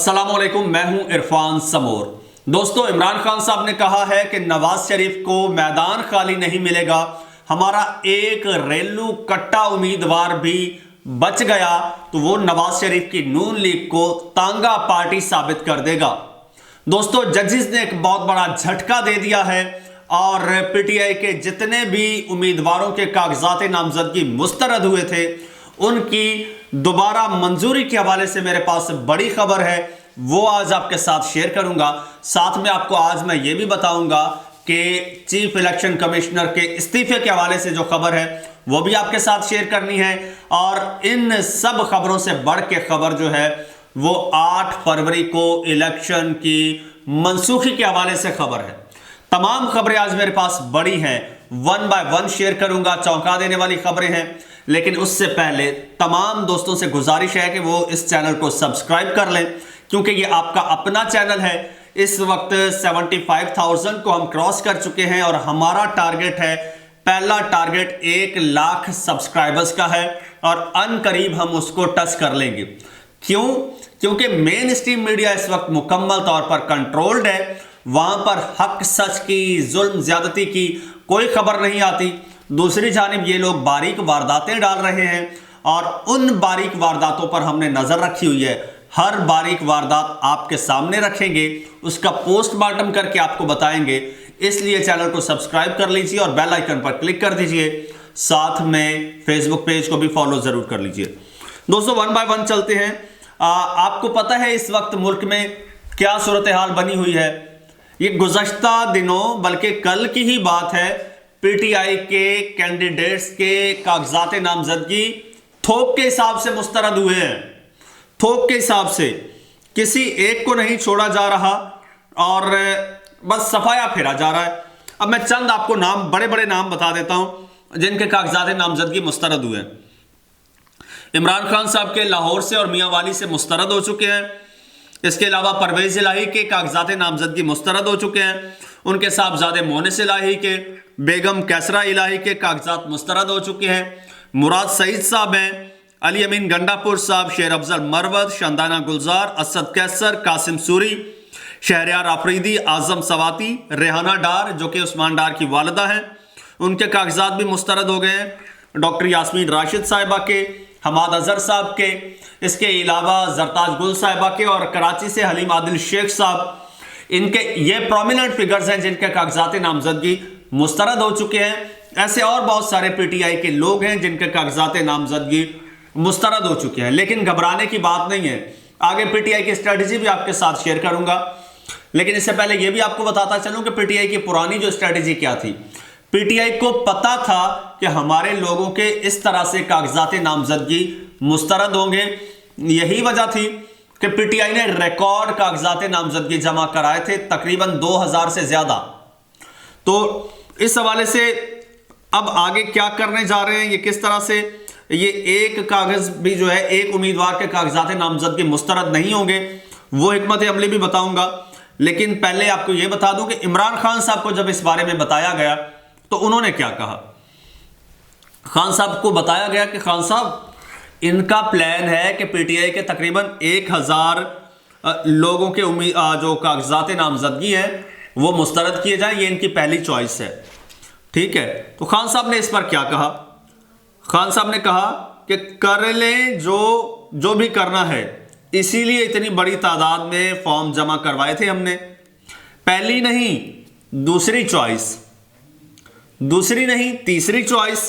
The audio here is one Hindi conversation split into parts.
अस्सलाम वालेकुम, मैं हूं इरफान समोर। दोस्तों, इमरान खान साहब ने कहा है कि नवाज शरीफ को मैदान खाली नहीं मिलेगा। हमारा एक रेलू कट्टा उम्मीदवार भी बच गया तो वो नवाज शरीफ की नून लीग को तांगा पार्टी साबित कर देगा। दोस्तों, जजेस ने एक बहुत बड़ा झटका दे दिया है और पीटीआई के जितने भी उम्मीदवारों के कागजात नामजदगी मुस्तरद हुए थे उनकी दोबारा मंजूरी के हवाले से मेरे पास बड़ी खबर है, वो आज आपके साथ शेयर करूंगा। साथ में आपको आज मैं ये भी बताऊंगा कि चीफ इलेक्शन कमिश्नर के इस्तीफे के हवाले से जो खबर है वो भी आपके साथ शेयर करनी है। और इन सब खबरों से बढ़ के खबर जो है वो 8 फरवरी को इलेक्शन की मनसूखी के हवाले से खबर है। तमाम खबरें आज मेरे पास बड़ी हैं, 1 बाय 1 शेयर करूंगा, चौंका देने वाली खबरें हैं। लेकिन उससे पहले तमाम दोस्तों से गुजारिश है कि वो इस चैनल को सब्सक्राइब कर लें, क्योंकि ये आपका अपना चैनल है। इस वक्त 75,000 को हम क्रॉस कर चुके हैं और हमारा टारगेट है, पहला टारगेट 1 लाख सब्सक्राइबर्स का है और अनकरीब हम उसको टच कर लेंगे। क्यों? क्योंकि मेन स्ट्रीम मीडिया इस वक्त मुकम्मल तौर पर कंट्रोल्ड है। वहां पर हक सच की, जुल्म ज्यादती की कोई खबर नहीं आती। दूसरी जानिब ये लोग बारीक वारदातें डाल रहे हैं और उन बारीक वारदातों पर हमने नजर रखी हुई है। हर बारीक वारदात आपके सामने रखेंगे, उसका पोस्टमार्टम करके आपको बताएंगे। इसलिए चैनल को सब्सक्राइब कर लीजिए और बेल आइकन पर क्लिक कर दीजिए। साथ में फेसबुक पेज को भी फॉलो जरूर कर लीजिए। दोस्तों, 1 बाय 1 चलते हैं। आपको पता है इस वक्त मुल्क में क्या सूरत हाल बनी हुई है। ये गुज़श्ता दिनों, बल्कि कल की ही बात है, पीटीआई के कैंडिडेट्स के कागजात नामजदगी थोक के हिसाब से मुस्तरद हुए हैं। थोक के हिसाब से किसी एक को नहीं छोड़ा जा रहा और बस सफाया फेरा जा रहा है। अब मैं चंद आपको नाम, बड़े बड़े नाम बता देता हूं जिनके कागजात नामजदगी मुस्तरद हुए हैं। इमरान खान साहब के लाहौर से और मियांवाली से मुस्तरद हो चुके हैं। इसके अलावा परवेज इलाही के कागजात नामजदगी मुस्तरद हो चुके हैं। उनके साहबजादे मोनिस इलाही के, बेगम कैसरा इलाही के कागजात मुस्तरद हो चुके हैं। मुराद सईद साहब हैं, अली अमीन गंडापुर साहब, शेर अफजल मरवत, शानदाना गुलजार, असद कैसर, कासिम सूरी, शहरयार आफरीदी, आजम सवाती, रेहाना डार जो कि उस्मान डार की वालिदा हैं, उनके कागजात भी मुस्तरद हो गए हैं। डॉक्टर यास्मीन राशिद साहिबा के, हमाद अजहर साहब के, इसके अलावा जरताज गुल साहिबा के और कराची से हलीम आदिल शेख साहब, इनके ये प्रोमिनेंट फिगर्स हैं जिनके कागजात नामजदगी मुस्तरद हो चुके हैं। ऐसे और बहुत सारे पीटीआई के लोग हैं जिनके कागजात नामजदगी मुस्तरद हो चुके हैं। लेकिन घबराने की बात नहीं है, आगे पीटीआई की स्ट्रेटजी भी आपके साथ शेयर करूंगा। लेकिन इससे पहले यह भी आपको बताता चलूं कि पीटीआई की पुरानी जो स्ट्रेटजी क्या थी। पीटीआई को पता था कि हमारे लोगों के इस तरह से कागजात नामजदगी मुस्तरद होंगे। यही वजह थी कि पीटीआई ने रिकॉर्ड कागजात नामजदगी जमा कराए थे, तकरीबन 2000 से ज्यादा। तो इस हवाले से अब आगे क्या करने जा रहे हैं, ये किस तरह से, ये एक कागज भी जो है, एक उम्मीदवार के कागजात नामजदगी मुस्तरद नहीं होंगे, वो हिकमत अमली भी बताऊंगा। लेकिन पहले आपको यह बता दूं कि इमरान खान साहब को जब इस बारे में बताया गया तो उन्होंने क्या कहा। खान साहब को बताया गया कि खान साहब, इनका प्लान है कि पीटीआई के तकरीबन 1000 लोगों के जो कागजात नामजदगी है वो मुस्तरद किए जाएं, ये इनकी पहली चॉइस है। ठीक है, तो खान साहब ने इस पर क्या कहा। खान साहब ने कहा कि कर लें जो भी करना है, इसीलिए इतनी बड़ी तादाद में फॉर्म जमा करवाए थे हमने। पहली नहीं दूसरी चॉइस, दूसरी नहीं तीसरी चॉइस,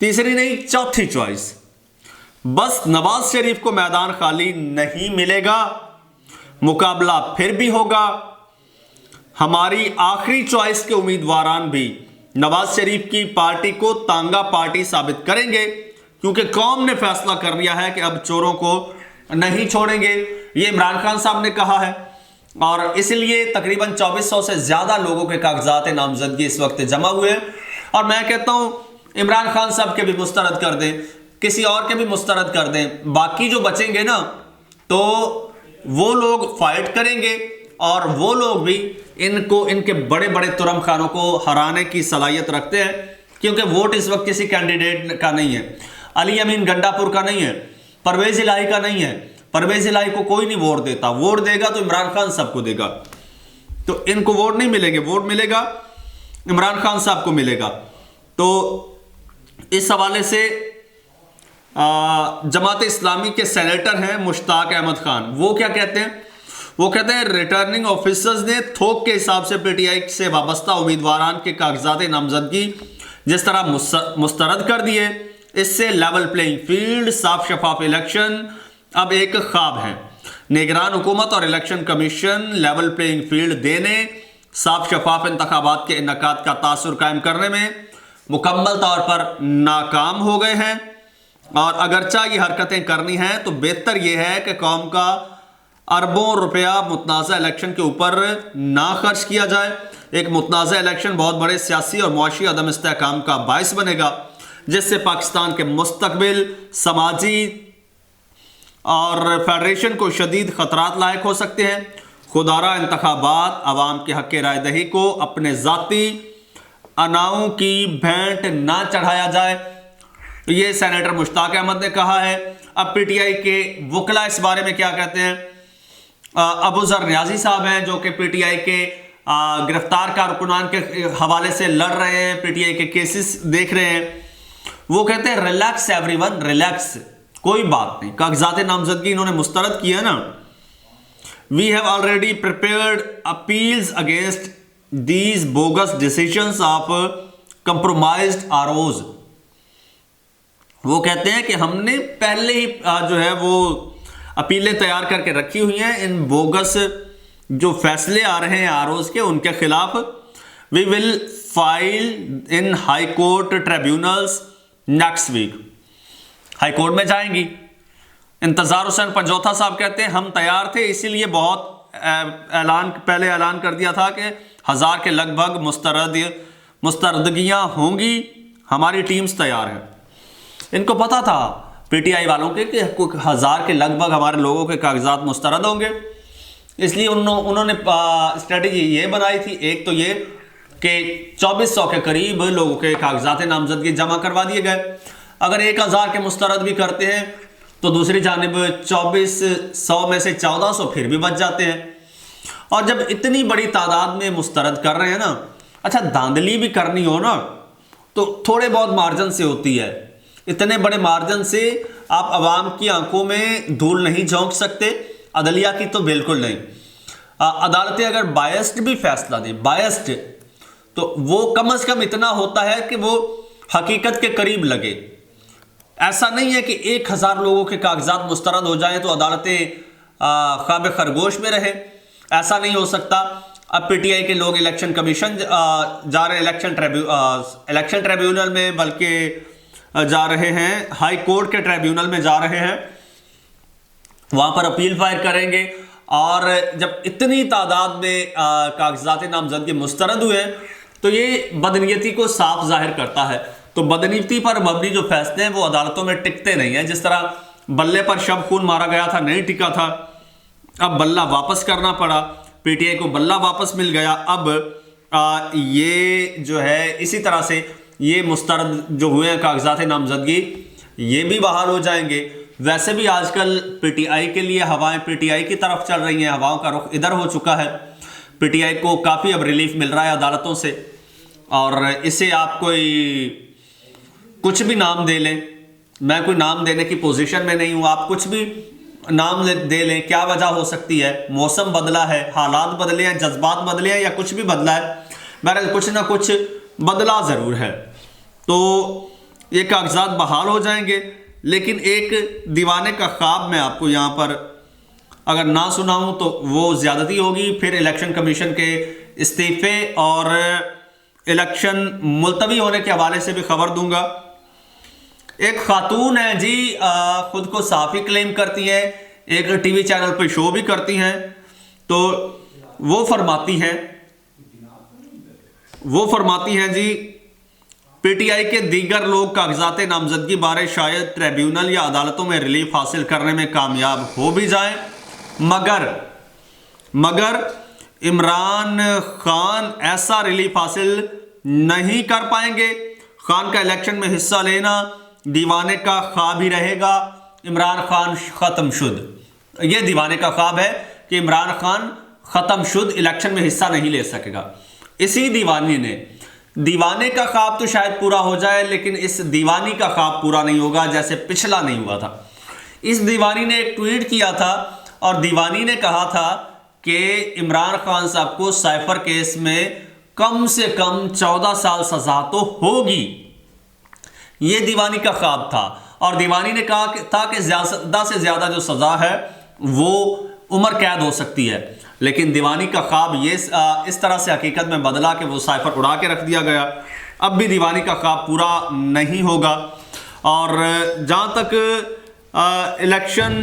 तीसरी नहीं चौथी चॉइस। बस नवाज शरीफ को मैदान खाली नहीं मिलेगा, मुकाबला फिर भी होगा। हमारी आखिरी चॉइस के उम्मीदवारान भी नवाज शरीफ की पार्टी को तांगा पार्टी साबित करेंगे, क्योंकि कौम ने फैसला कर लिया है कि अब चोरों को नहीं छोड़ेंगे। ये इमरान खान साहब ने कहा है और इसलिए तकरीबन 2400 से ज्यादा लोगों के कागजात नामजदगी इस वक्त जमा हुए हैं। और मैं कहता हूं इमरान खान साहब के भी मुस्तरद कर दें, किसी और के भी मुस्तरद कर दें, बाकी जो बचेंगे ना तो वो लोग फाइट करेंगे और वो लोग भी इनको, इनके बड़े बड़े तुरम खानों को हराने की सलाहियत रखते हैं। क्योंकि वोट इस वक्त किसी कैंडिडेट का नहीं है, अली अमीन गंडापुर का नहीं है, परवेज इलाही का नहीं है, परवेज इलाही को कोई नहीं वोट देता, वोट देगा तो इमरान खान साहब को देगा, तो इनको वोट नहीं मिलेंगे, वोट मिलेगा इमरान खान साहब को मिलेगा। तो इस हवाले से जमात इस्लामी के सेनेटर हैं मुश्ताक अहमद खान, वो क्या कहते हैं, वो कहते हैं रिटर्निंग ऑफिसर्स ने थोक के हिसाब से पीटीआई से वाबस्ता उम्मीदवारान के कागजात नामजदगी जिस तरह मुस्तरद कर दिए, इससे लेवल प्लेइंग फील्ड, साफ शफाफ इलेक्शन अब एक ख्वाब है। निगरान हुकूमत और election commission level playing field देने, साफ शफाफ इंतखाबात के इनकाद का तासुर कायम करने में मुकम्मल तौर पर नाकाम हो गए हैं। और अगरचा ये हरकतें करनी हैं तो बेहतर यह है कि कौम का अरबों रुपया मुतनाज़ा इलेक्शन के ऊपर ना खर्च किया जाए। एक मुतनाज़ा इलेक्शन बहुत बड़े सियासी और मुआशी अदम इस्तेहकाम का बायस बनेगा, जिससे पाकिस्तान के मुस्तकबिल, समाजी और फेडरेशन को शदीद खतरात लायक हो सकते हैं। खुदारा इंतखाबात अवाम के हक़ राय दही को अपने ज़ाती अनाओं की भेंट ना चढ़ाया जाए, ये सेनेटर मुश्ताक अहमद ने कहा है। अब पीटीआई के वकला इस बारे में क्या कहते हैं, अबू ज़र नियाज़ी साहब हैं जो कि पीटीआई के गिरफ्तार कारकुनान के हवाले से लड़ रहे हैं, पीटीआई के केसेस देख रहे हैं। वो कहते हैं रिलैक्स एवरीवन, रिलैक्स, कोई बात नहीं, कागजात नामजदगी इन्होंने मुस्तरद किया ना। We have already prepared appeals against these bogus decisions of compromised ROs. वो कहते हैं कि हमने पहले ही जो है वो अपीलें तैयार करके रखी हुई हैं इन बोगस जो फैसले आ रहे हैं आरओज के, उनके खिलाफ। We will file in high court tribunals next week, high court में जाएंगी। इंतजार हुसैन पंजौथा साहब कहते हैं हम तैयार थे, इसीलिए बहुत पहले ऐलान कर दिया था कि 1000 के लगभग मुस्तरदगियां होंगी, हमारी टीम्स तैयार हैं। इनको पता था पीटीआई वालों के कि 1000 के लगभग हमारे लोगों के कागजात मुस्तरद होंगे, इसलिए उन्होंने स्ट्रेटेजी ये बनाई थी। एक तो ये कि 2400 के करीब लोगों के कागजात नामजदगी जमा करवा दिए गए। अगर 1000 के मुस्तरद भी करते हैं तो दूसरी जानिब 2400 में से 1400 फिर भी बच जाते हैं। और जब इतनी बड़ी तादाद में मुस्तरद कर रहे हैं ना, अच्छा धांधली भी करनी हो ना तो थोड़े बहुत मार्जिन से होती है, इतने बड़े मार्जिन से आप अवाम की आंखों में धूल नहीं झोंक सकते, अदलिया की तो बिल्कुल नहीं। अदालतें अगर बायस्ड भी फैसला दें, बायस्ड, तो वो कम से कम इतना होता है कि वो हकीकत के करीब लगे। ऐसा नहीं है कि 1000 लोगों के कागजात मुस्तरद हो जाएं तो अदालतें ख्वाब खरगोश में रहे, ऐसा नहीं हो सकता। अब पीटीआई के लोग इलेक्शन कमीशन जा रहे हैं, इलेक्शन ट्रिब्यूनल में, बल्कि जा रहे हैं हाई कोर्ट के ट्रिब्यूनल में जा रहे हैं, वहां पर अपील फायर करेंगे। और जब इतनी तादाद में कागजात नामजदगी मुस्तरद हुए तो ये बदनीयती को साफ जाहिर करता है। तो बदनीयती पर मबनी जो फैसले हैं वो अदालतों में टिकते नहीं हैं। जिस तरह बल्ले पर शब खून मारा गया था, नहीं टिका था, अब बल्ला वापस करना पड़ा, पीटीआई को बल्ला वापस मिल गया। अब ये जो है इसी तरह से ये मुस्तरद जो हुए हैं कागजात नामजदगी ये भी बहाल हो जाएंगे। वैसे भी आजकल पीटीआई के लिए हवाएं पीटीआई की तरफ चल रही हैं, हवाओं का रुख इधर हो चुका है। पीटीआई को काफ़ी अब रिलीफ मिल रहा है अदालतों से। और इसे आप कोई कुछ भी नाम दे लें, मैं कोई नाम देने की पोजीशन में नहीं हूँ, आप कुछ भी नाम दे लें, क्या वजह हो सकती है, मौसम बदला है, हालात बदले हैं, जज्बात बदले हैं या कुछ भी बदला है, बहरहाल कुछ ना कुछ बदला ज़रूर है। तो ये कागजात बहाल हो जाएंगे। लेकिन एक दीवाने का ख्वाब मैं आपको यहाँ पर अगर ना सुनाऊँ तो वो ज़्यादती होगी। फिर इलेक्शन कमीशन के इस्तीफे और इलेक्शन मुलतवी होने के हवाले से भी खबर दूंगा। एक खातून है जी, खुद को साफ़ी क्लेम करती हैं, एक टीवी चैनल पर शो भी करती हैं। तो वो फरमाती हैं जी, पीटीआई के दीगर लोग कागजात नामजदगी बारे शायद ट्रिब्यूनल या अदालतों में रिलीफ हासिल करने में कामयाब हो भी जाएं, मगर इमरान खान ऐसा रिलीफ हासिल नहीं कर पाएंगे। खान का इलेक्शन में हिस्सा लेना दीवाने का ख्वाब ही रहेगा। इमरान खान ख़त्म शुद। ये दीवाने का ख्वाब है कि इमरान खान खत्म शुद्ध इलेक्शन में हिस्सा नहीं ले सकेगा। इसी दीवाने का ख्वाब तो शायद पूरा हो जाए, लेकिन इस दीवानी का ख्वाब पूरा नहीं होगा, जैसे पिछला नहीं हुआ था। इस दीवानी ने एक ट्वीट किया था और दीवानी ने कहा था कि इमरान खान साहब को साइफर केस में कम से कम 14 साल सजा तो होगी। यह दीवानी का ख्वाब था और दीवानी ने कहा था कि ज्यादा से ज्यादा जो सजा है वो उम्र कैद हो सकती है, लेकिन दीवानी का ख्वाब ये इस तरह से हकीकत में बदला कि वो साइफर उड़ा के रख दिया गया। अब भी दीवानी का ख्वाब पूरा नहीं होगा। और जहां तक इलेक्शन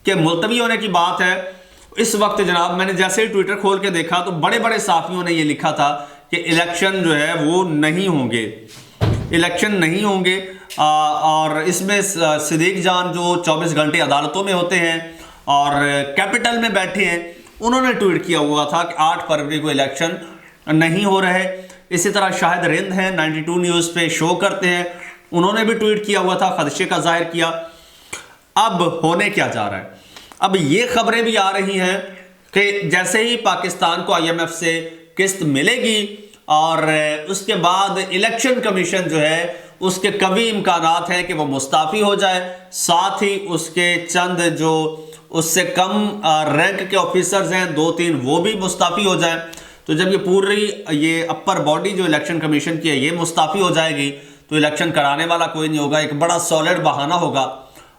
के मुलतवी होने की बात है, इस वक्त जनाब मैंने जैसे ही ट्विटर खोल के देखा तो बड़े बड़े साफियों ने ये लिखा था कि इलेक्शन जो है वो नहीं होंगे, इलेक्शन नहीं होंगे। और इसमें सिद्दीक जान जो 24 घंटे अदालतों में होते हैं और कैपिटल में बैठे हैं, उन्होंने ट्वीट किया हुआ था कि 8 फरवरी को इलेक्शन नहीं हो रहे। इसी तरह शाहिद रिंद हैं, 92 न्यूज़ पे शो करते हैं, उन्होंने भी ट्वीट किया हुआ था, खदशे का जाहिर किया। अब होने क्या जा रहा है, अब ये खबरें भी आ रही हैं कि जैसे ही पाकिस्तान को IMF से किस्त मिलेगी और उसके बाद इलेक्शन कमीशन जो है उसके कभी इम्कानात हैं कि वो मुस्ताफ़ी हो जाए, साथ ही उसके चंद जो उससे कम रैंक के ऑफिसर्स हैं 2-3 वो भी मुस्ताफ़ी हो जाए। तो जब ये पूरी ये अपर बॉडी जो इलेक्शन कमीशन की है ये मुस्ताफ़ी हो जाएगी तो इलेक्शन कराने वाला कोई नहीं होगा, एक बड़ा सॉलिड बहाना होगा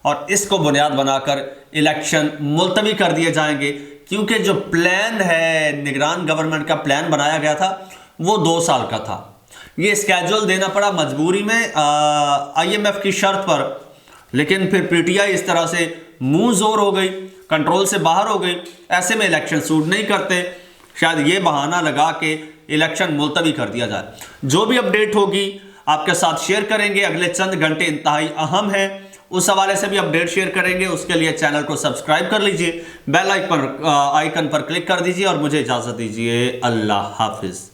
और इसको बुनियाद बनाकर इलेक्शन मुलतवी कर दिए जाएंगे। क्योंकि जो प्लान है, निगरान गवर्नमेंट का प्लान बनाया गया था वो 2 साल का था। ये स्केड्यूल देना पड़ा मजबूरी में IMF की शर्त पर, लेकिन फिर PTI इस तरह से मुंह जोर हो गई, कंट्रोल से बाहर हो गई। ऐसे में इलेक्शन सूट नहीं करते, शायद ये बहाना लगा के इलेक्शन मुलतवी कर दिया जाए। जो भी अपडेट होगी आपके साथ शेयर करेंगे। अगले चंद घंटे इंतहाई अहम है, उस हवाले से भी अपडेट शेयर करेंगे। उसके लिए चैनल को सब्सक्राइब कर लीजिए, बेल आइकन पर क्लिक कर दीजिए और मुझे इजाज़त दीजिए। अल्लाह हाफिज़।